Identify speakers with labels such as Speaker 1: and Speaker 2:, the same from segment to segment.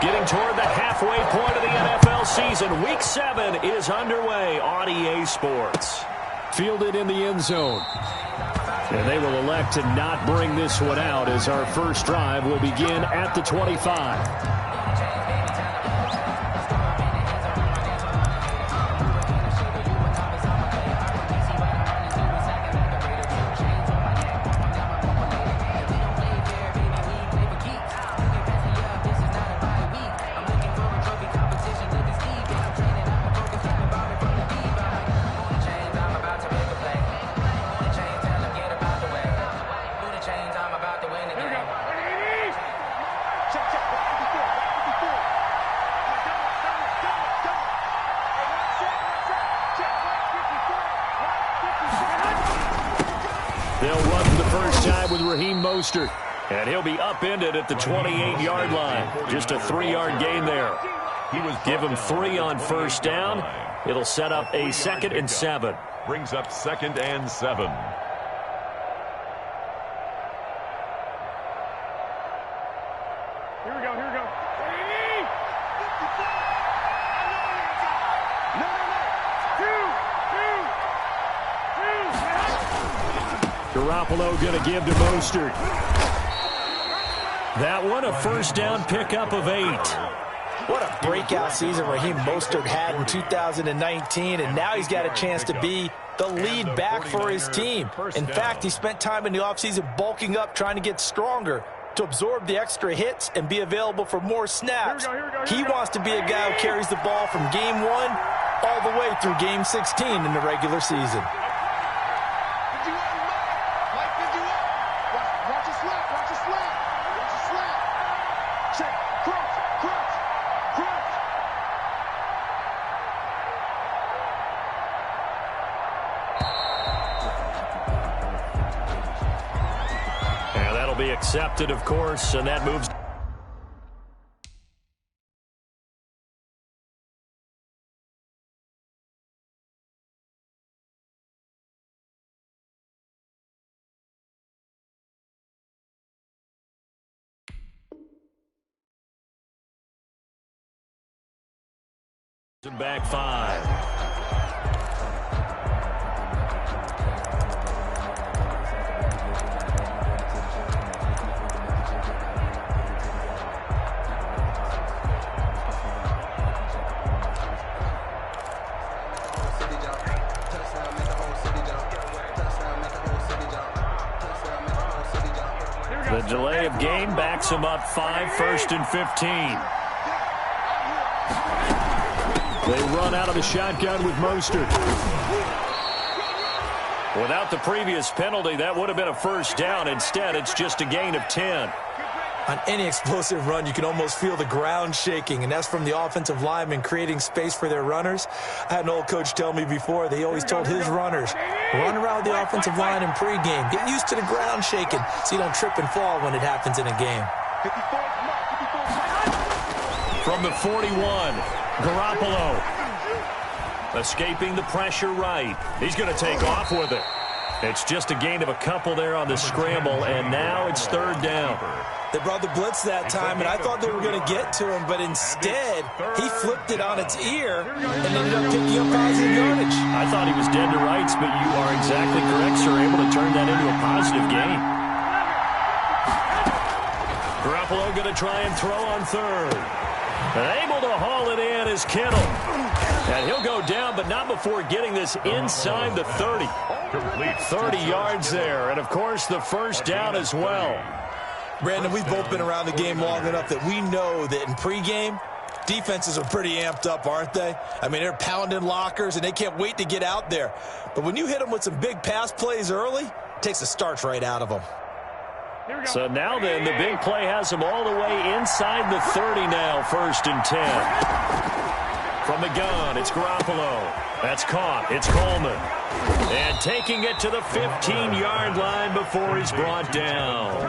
Speaker 1: Getting toward the halfway point of the NFL season. Week 7 is underway on EA Sports.
Speaker 2: Fielded in the end zone. And they will elect to not bring this one out as our first drive will begin at the 25. And he'll be upended at the 28-yard line. Just a 3-yard gain there. Give him 3 on first down. It'll set up a 2nd and 7.
Speaker 3: Brings up 2nd and 7.
Speaker 4: Here we go, here we go.
Speaker 2: Garoppolo going to give to Mostert. That one, a first down pickup of 8.
Speaker 5: What a breakout season Raheem Mostert had in 2019, and now he's got a chance to be the lead back for his team. In fact, he spent time in the offseason bulking up, trying to get stronger to absorb the extra hits and be available for more snaps. He wants to be a guy who carries the ball from game 1 all the way through game 16 in the regular season.
Speaker 1: Accepted, of course, and that moves. Back 5. The delay of game backs him up 5, 1st and 15.
Speaker 2: They run out of the shotgun with Mostert.
Speaker 1: Without the previous penalty, that would have been a first down. Instead, it's just a gain of 10.
Speaker 5: On any explosive run, you can almost feel the ground shaking, and that's from the offensive linemen creating space for their runners. I had an old coach tell me before, they always told his runners, run around the offensive line in pregame. Get used to the ground shaking so you don't trip and fall when it happens in a game.
Speaker 1: From the 41, Garoppolo. Escaping the pressure right. He's going to take off with it. It's just a gain of a couple there on the scramble, and now it's 3rd down.
Speaker 5: They brought the blitz that time, and I thought they were going to get to him, but instead, he flipped it on its ear and ended up picking up positive yardage.
Speaker 1: I thought he was dead to rights, but you are exactly correct, sir. Able to turn that into a positive gain. Garoppolo going to try and throw on 3rd. And able to haul it in is Kittle. And he'll go down, but not before getting this inside the 30. 30 yards there, and of course the first down as well.
Speaker 5: Brandon, we've both been around the game long enough that we know that in pregame, defenses are pretty amped up, aren't they? I mean, they're pounding lockers, and they can't wait to get out there. But when you hit them with some big pass plays early, it takes the starch right out of them.
Speaker 1: So now then, the big play has them all the way inside the 30 now, 1st and 10. From the gun, it's Garoppolo. That's caught. It's Coleman. And taking it to the 15-yard line before he's brought down.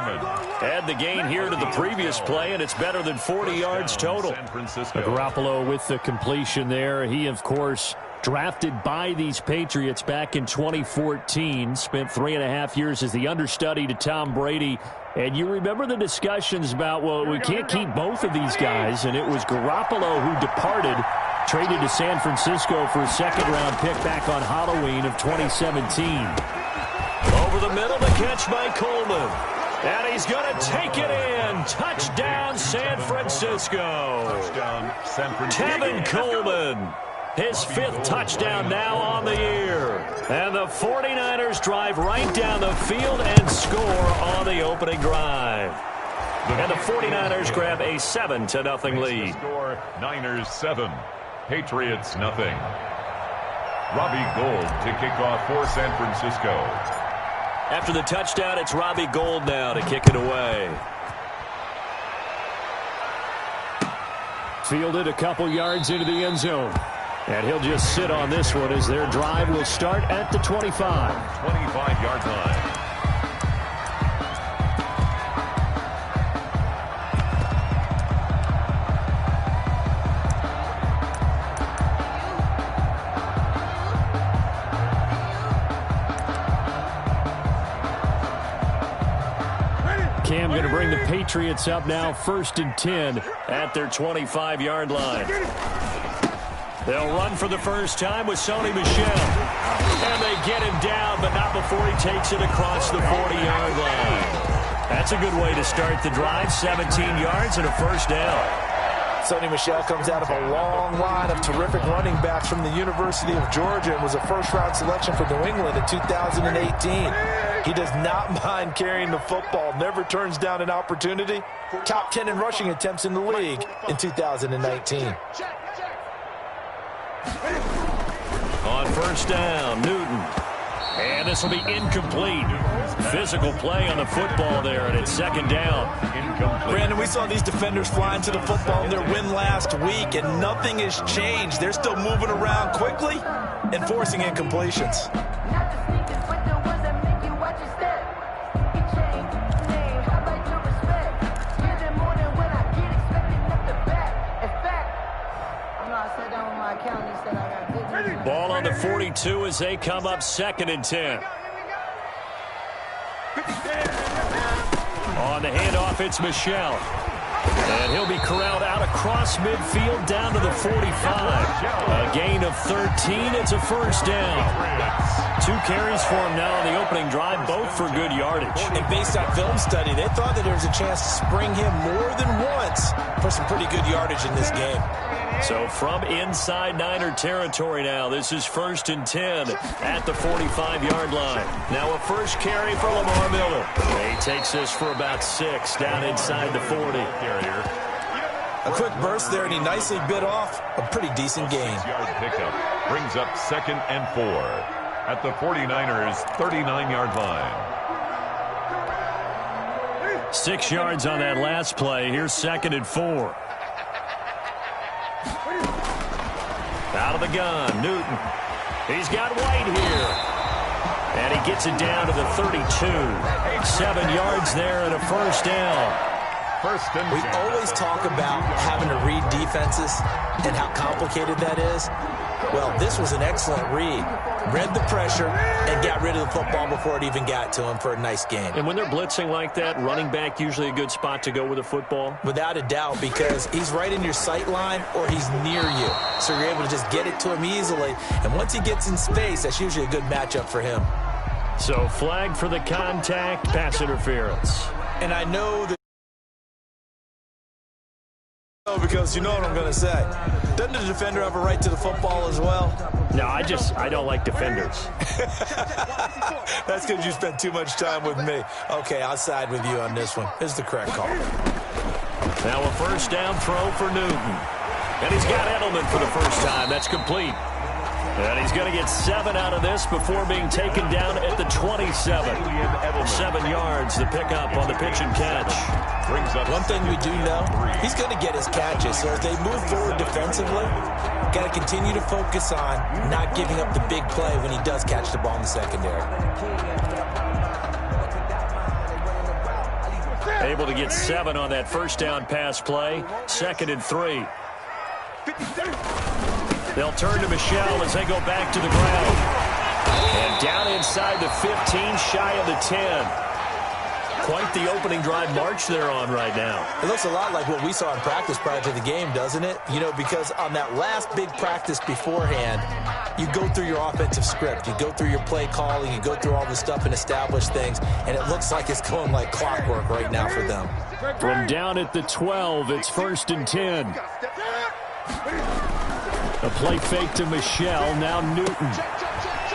Speaker 1: Add the gain here to the previous play, and it's better than 40 yards total.
Speaker 2: Garoppolo with the completion there. He, of course,
Speaker 1: Drafted by these Patriots back in 2014. Spent 3.5 years as the understudy to Tom Brady. And you remember the discussions about, well, we can't keep both of these guys. And it was Garoppolo who departed, traded to San Francisco for a second-round pick back on Halloween of 2017.
Speaker 2: Over the middle, the catch by Coleman. And he's going to take it in. Touchdown, San Francisco.
Speaker 3: Touchdown, San Francisco.
Speaker 2: Tevin Coleman. His 5th touchdown now on the year. And the 49ers drive right down the field and score on the opening drive. And the 49ers grab a 7-0 lead.
Speaker 3: Score, Niners 7, Patriots nothing. Robbie Gould to kick off for San Francisco.
Speaker 2: After the touchdown, it's Robbie Gould now to kick it away.
Speaker 1: Fielded a couple yards into the end zone. And he'll just sit on this one as their drive will start at the 25.
Speaker 3: 25-yard line.
Speaker 1: Cam going to bring the Patriots up now, 1st and 10 at their 25-yard line.
Speaker 2: They'll run for the first time with Sony Michel. And they get him down, but not before he takes it across the 40-yard line. That's a good way to start the drive. 17 yards and a first down.
Speaker 5: Sony Michel comes out of a long line of terrific running backs from the University of Georgia and was a first-round selection for New England in 2018. He does not mind carrying the football, never turns down an opportunity. Top 10 in rushing attempts in the league in 2019.
Speaker 2: On first down, Newton. And this will be incomplete. Physical play on the football there, and it's 2nd down.
Speaker 5: Brandon, we saw these defenders flying to the football in their win last week, and nothing has changed. They're still moving around quickly and forcing incompletions.
Speaker 2: Ball on the 42 as they come up 2nd and 10. On the handoff, it's Michel. And he'll be corralled out across midfield down to the 45. A gain of 13. It's a first down. 2 carries for him now on the opening drive, both for good yardage.
Speaker 5: And based on film study, they thought that there was a chance to spring him more than once for some pretty good yardage in this game.
Speaker 2: So from inside Niner territory now, this is 1st and 10 at the 45-yard line. Now a first carry for Lamar Miller. He takes this for about 6 down inside the 40.
Speaker 5: A quick burst there, and he nicely bit off a pretty decent gain.
Speaker 3: 6-yard pickup brings up 2nd and 4 at the 49ers' 39-yard line.
Speaker 2: 6 yards on that last play. Here's 2nd and 4. Out of the gun, Newton. He's got White here. And he gets it down to the 32. 7 yards there and a first down.
Speaker 5: We always talk about having to read defenses and how complicated that is. Well, this was an excellent read. Read the pressure and got rid of the football before it even got to him for a nice gain.
Speaker 2: And when they're blitzing like that, running back usually a good spot to go with the football?
Speaker 5: Without a doubt, because he's right in your sight line or he's near you. So you're able to just get it to him easily. And once he gets in space, that's usually a good matchup for him.
Speaker 2: So flag for the contact, pass interference.
Speaker 5: And I know that because you know what I'm going to say. Doesn't the defender have a right to the football as well?
Speaker 2: No, I don't like defenders.
Speaker 5: That's because you spent too much time with me. Okay, I'll side with you on this one. This is the correct call.
Speaker 2: Now a first down throw for Newton. And he's got Edelman for the first time. That's complete. And he's going to get 7 out of this before being taken down at the 27. 7 yards, the pickup on the pitch and catch.
Speaker 5: One thing we do know, he's going to get his catches. So as they move forward defensively, got to continue to focus on not giving up the big play when he does catch the ball in the secondary.
Speaker 2: Able to get 7 on that first down pass play. 2nd and 3.
Speaker 1: They'll turn to Michel as they go back to the ground. And down inside the 15, shy of the 10. Quite the opening drive march they're on right now.
Speaker 5: It looks a lot like what we saw in practice prior to the game, doesn't it? You know, because on that last big practice beforehand, you go through your offensive script. You go through your play calling. You go through all this stuff and establish things. And it looks like it's going like clockwork right now for them.
Speaker 1: From down at the 12, it's 1st and 10. A play fake to Michel, now Newton.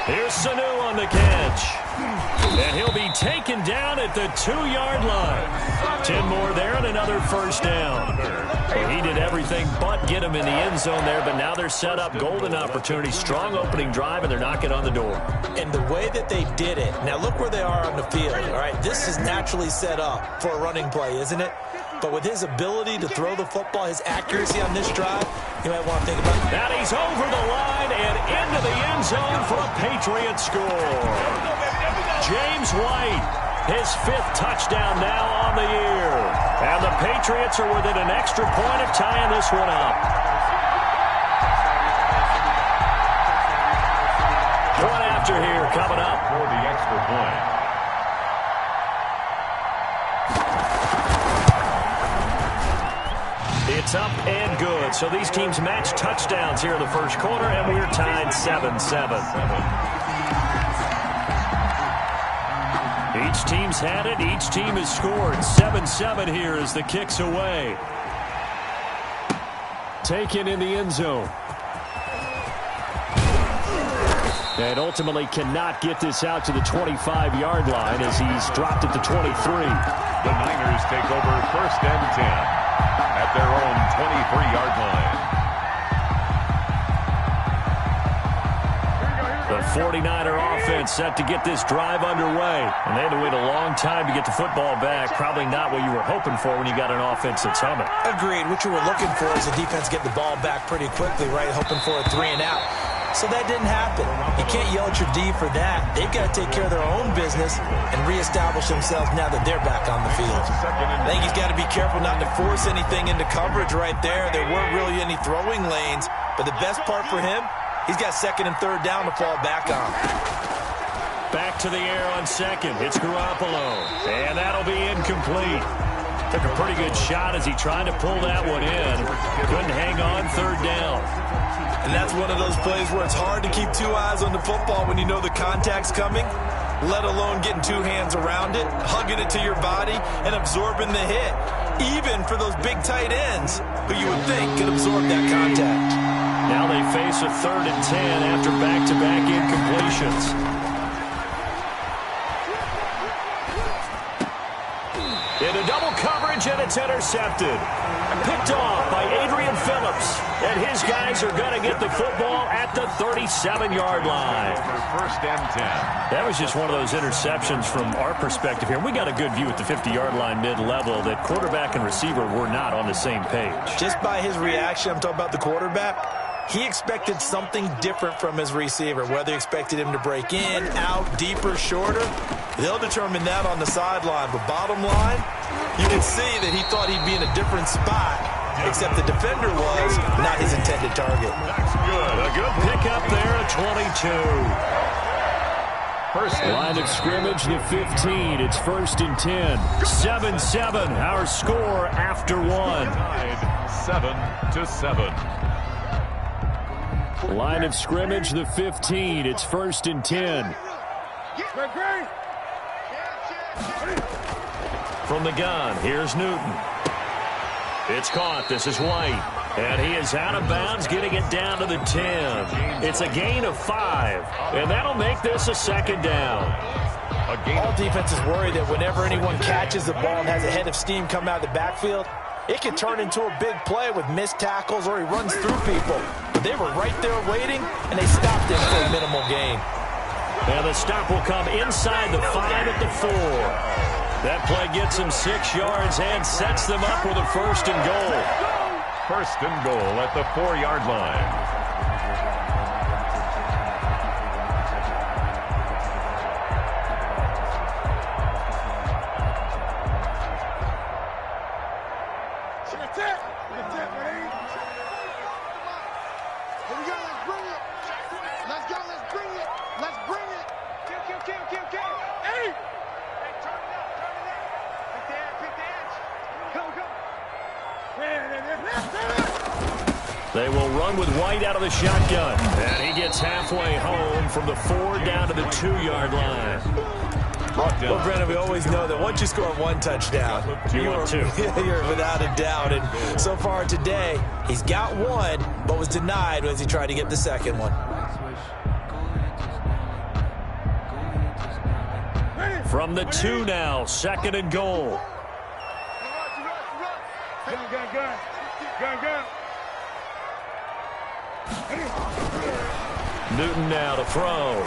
Speaker 1: Here's Sanu on the catch. And he'll be taken down at the 2-yard line. 10 more there and another first down. Well, he did everything but get him in the end zone there, but now they're set up. Golden opportunity, strong opening drive, and they're knocking on the door.
Speaker 5: And the way that they did it, now look where they are on the field. All right, this is naturally set up for a running play, isn't it? But with his ability to throw the football, his accuracy on this drive, you might want to think about
Speaker 1: that. He's over the line and into the end zone for a Patriot score. James White, his 5th touchdown now on the year. And the Patriots are within an extra point of tying this one up. One after here coming up.
Speaker 3: For the extra point.
Speaker 1: It's up and good. So these teams match touchdowns here in the first quarter, and we're tied 7-7. Each team's had it. Each team has scored. 7-7 here as the kick's away. Taken in the end zone. And ultimately cannot get this out to the 25-yard line as he's dropped at the 23.
Speaker 3: The Niners take over 1st and 10 at their own 23-yard line.
Speaker 1: The 49er offense set to get this drive underway. And they had to wait a long time to get the football back. Probably not what you were hoping for when you got an offense that's humming.
Speaker 5: Agreed. What you were looking for is the defense get the ball back pretty quickly, right? Hoping for a 3-and-out. So that didn't happen. You can't yell at your D for that. They've got to take care of their own business and reestablish themselves now that they're back on the field. I think he's got to be careful not to force anything into coverage right there. There weren't really any throwing lanes. But the best part for him, he's got 2nd and 3rd down to fall back on.
Speaker 1: Back to the air on 2nd. It's Garoppolo. And that'll be incomplete. Took a pretty good shot as he tried to pull that one in. Couldn't hang on 3rd down.
Speaker 5: And that's one of those plays where it's hard to keep 2 eyes on the football when you know the contact's coming, let alone getting 2 hands around it, hugging it to your body, and absorbing the hit. Even for those big tight ends who you would think could absorb that contact.
Speaker 1: Now they face a 3rd and 10 after back-to-back incompletions. Into double coverage, and it's intercepted. Picked off by Adrian Phillips. And his guys are going to get the football at the 37-yard line.
Speaker 3: For 1st and 10.
Speaker 1: That was just one of those interceptions from our perspective here. We got a good view at the 50-yard line mid-level that quarterback and receiver were not on the same page.
Speaker 5: Just by his reaction, I'm talking about the quarterback, he expected something different from his receiver, whether he expected him to break in, out, deeper, shorter. They'll determine that on the sideline. But bottom line, you can see that he thought he'd be in a different spot, except the defender was not his intended target.
Speaker 3: That's good.
Speaker 1: A good pickup there at 22. Line of scrimmage, the 15. It's 1st and 10. 7-7, our score after 1.
Speaker 3: 7-7.
Speaker 1: Line of scrimmage, the 15. It's 1st and 10. From the gun, here's Newton. It's caught. This is White. And he is out of bounds, getting it down to the 10. It's a gain of 5. And that'll make this a 2nd down.
Speaker 5: All defenses worry that whenever anyone catches the ball and has a head of steam come out of the backfield, it can turn into a big play with missed tackles or he runs through people. But they were right there waiting, and they stopped him for a minimal gain.
Speaker 1: And the stop will come inside the 5 at the 4. That play gets him 6 yards and sets them up with a 1st and goal.
Speaker 3: 1st and goal at the 4-yard line.
Speaker 4: Here we go. Let's bring it. Let's go. Let's bring it. Let's bring it. Kill. Hey! Hey, turn it up. Pick the edge. Come.
Speaker 1: They will run with White out of the shotgun. And he gets halfway home from the 4 down to the 2-yard line.
Speaker 5: Well, Brennan, we always know that once you score one touchdown,
Speaker 1: you want two.
Speaker 5: You're without a doubt. And so far today, he's got one, but was denied as he tried to get the second one.
Speaker 1: From the 2 now, 2nd and goal.
Speaker 4: Gun.
Speaker 1: Newton now to throw.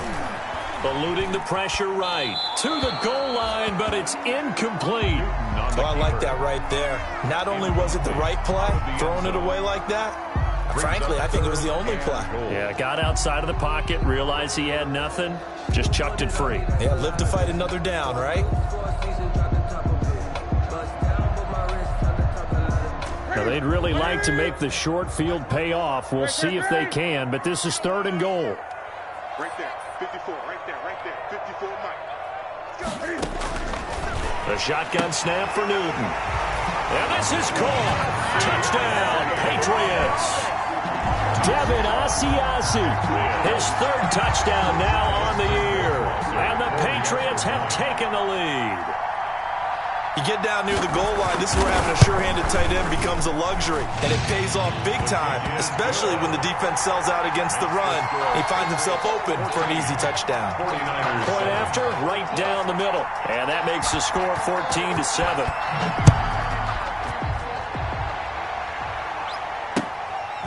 Speaker 1: Eluding the pressure right. To the goal line, but it's incomplete.
Speaker 5: Well, I like that right there. Not only was it the right play, throwing it away like that, frankly, I think it was the only play.
Speaker 1: Yeah, got outside of the pocket, realized he had nothing, just chucked it free.
Speaker 5: Yeah, live to fight another down, right?
Speaker 1: Now, they'd really like to make the short field pay off. We'll see if they can, but this is 3rd and goal.
Speaker 4: Right there. 54. Right there. 54, Mike.
Speaker 1: The shotgun snap for Newton. And this is caught. Touchdown, Patriots. Devin Asiasi, his 3rd touchdown now on the year. And the Patriots have taken the lead.
Speaker 5: You get down near the goal line, this is where having a sure-handed tight end becomes a luxury, and it pays off big time, especially when the defense sells out against the run. He finds himself open for an easy touchdown.
Speaker 1: Point after, right down the middle, and that makes the score 14-7.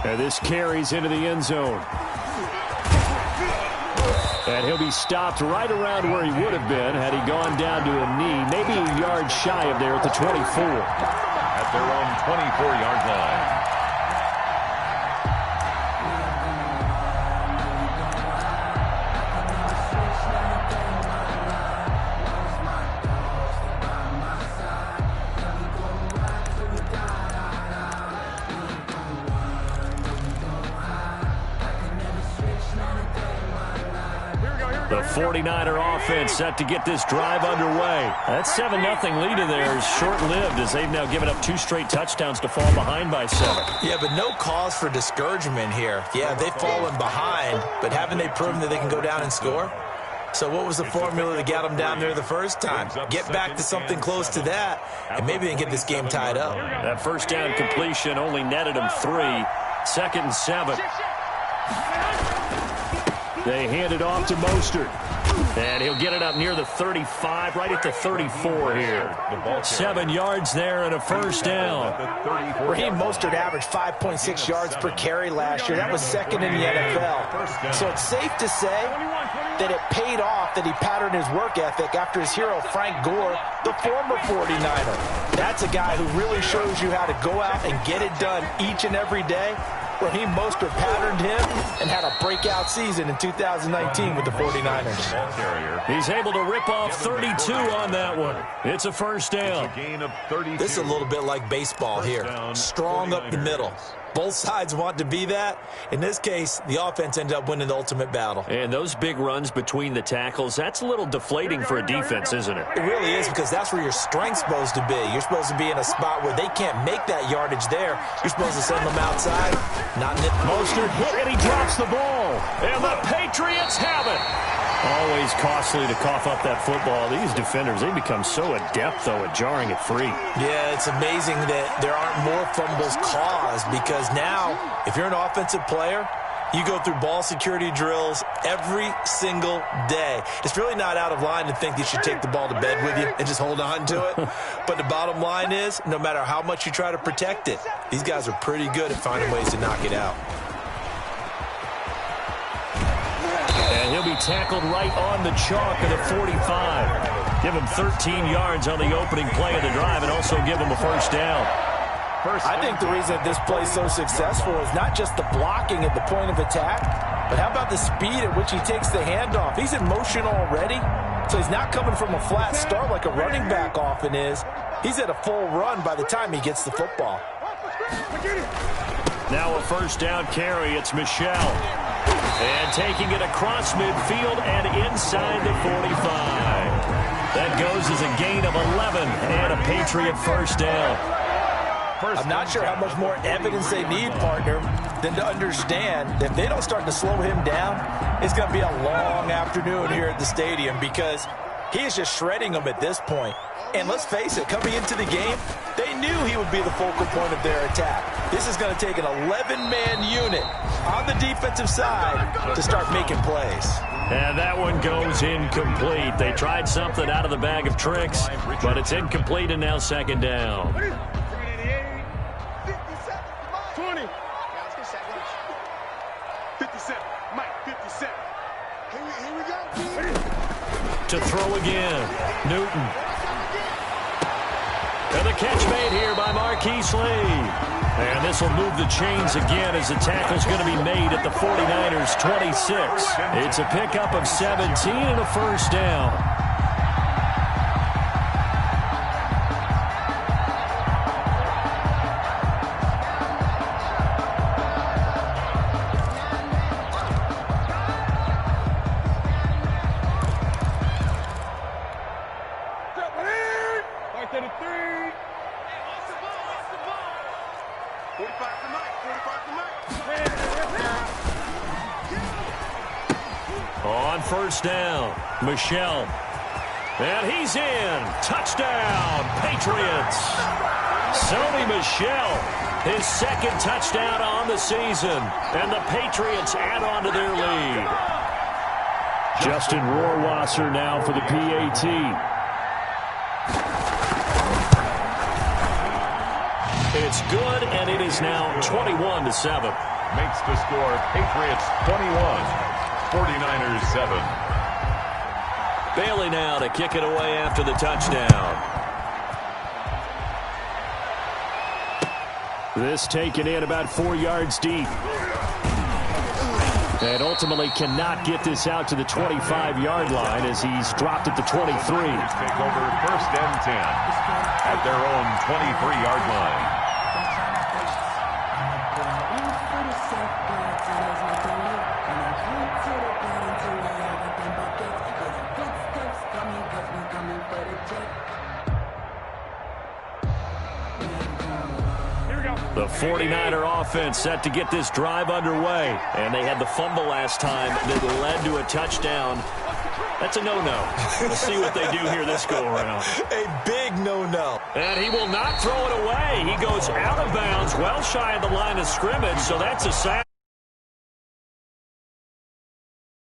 Speaker 1: And this carries into the end zone. And he'll be stopped right around where he would have been had he gone down to a knee, maybe a yard shy of there at the 24.
Speaker 3: At their own 24-yard line.
Speaker 1: The 49er offense set to get this drive underway. That 7-0 lead of theirs is short-lived as they've now given up 2 straight touchdowns to fall behind by 7.
Speaker 5: Yeah, but no cause for discouragement here. Yeah, they've fallen behind, but haven't they proven that they can go down and score? So what was the formula that got them down there the first time? Get back to something close to that, and maybe they can get this game tied up.
Speaker 1: That first down completion only netted them 3. 2nd and 7. They hand it off to Mostert. And he'll get it up near the 35, right at the 34 here. 7 yards there and a first down.
Speaker 5: Raheem Mostert averaged 5.6 yards per carry last year. That was 2nd in the NFL. So it's safe to say that it paid off that he patterned his work ethic after his hero Frank Gore, the former 49er. That's a guy who really shows you how to go out and get it done each and every day. Raheem Mostert patterned him and had a breakout season in 2019 with the 49ers.
Speaker 1: He's able to rip off 32 on that one. It's a first down.
Speaker 5: This is a little bit like baseball here. Strong up the middle. Both sides want to be that. In this case, the offense ended up winning the ultimate battle.
Speaker 1: And those big runs between the tackles, that's a little deflating for a defense, isn't it?
Speaker 5: It really is, because that's where your strength's supposed to be. You're supposed to be in a spot where they can't make that yardage there. You're supposed to send them outside. Not in it.
Speaker 1: Mostert hit, and he drops the ball. And the Patriots have it. Always costly to cough up that football. These defenders, they become so adept, though, at jarring it free.
Speaker 5: Yeah, it's amazing that there aren't more fumbles caused, because now, if you're an offensive player, you go through ball security drills every single day. It's really not out of line to think that you should take the ball to bed with you and just hold on to it. But the bottom line is, no matter how much you try to protect it, these guys are pretty good at finding ways to knock it out.
Speaker 1: And he'll be tackled right on the chalk of the 45. Give him 13 yards on the opening play of the drive and also give him a first down.
Speaker 5: I think the reason that this play is so successful is not just the blocking at the point of attack, but how about the speed at which he takes the handoff? He's in motion already, so he's not coming from a flat start like a running back often is. He's at a full run by the time he gets the football.
Speaker 1: Now a first down carry. It's Michel. And taking it across midfield and inside the 45. That goes as a gain of 11 and a Patriot first down.
Speaker 5: I'm not sure how much more evidence they need, partner, than to understand that if they don't start to slow him down, it's going to be a long afternoon here at the stadium because he is just shredding them at this point. And let's face it, coming into the game, they knew he would be the focal point of their attack. This is going to take an 11-man unit on the defensive side to start making plays.
Speaker 1: And that one goes incomplete. They tried something out of the bag of tricks, but it's incomplete and now second down.
Speaker 4: 20. 57. Mike, 57. Here we go.
Speaker 1: To throw again. Newton. And the catch made here by Marquise Lee. And this will move the chains again as the tackle's going to be made at the 49ers' 26. It's a pickup of 17 and a first down. On first down, Michel. And he's in. Touchdown, Patriots. Sony Michel, his second touchdown on the season. And the Patriots add on to their lead. Justin Rohrwasser now for the PAT. It's good, and it is now 21-7.
Speaker 3: Makes the score Patriots 21. 49ers 7.
Speaker 1: Bailey now to kick it away after the touchdown. This taken in about 4 yards deep. And ultimately cannot get this out to the 25-yard line as he's dropped at the 23.
Speaker 3: Take over first and 10 at their own 23-yard line.
Speaker 1: The 49er offense set to get this drive underway. And they had the fumble last time that led to a touchdown. That's a no-no. We'll see what they do here this go-around.
Speaker 5: A big no-no.
Speaker 1: And he will not throw it away. He goes out of bounds, well shy of the line of scrimmage, so that's a sack.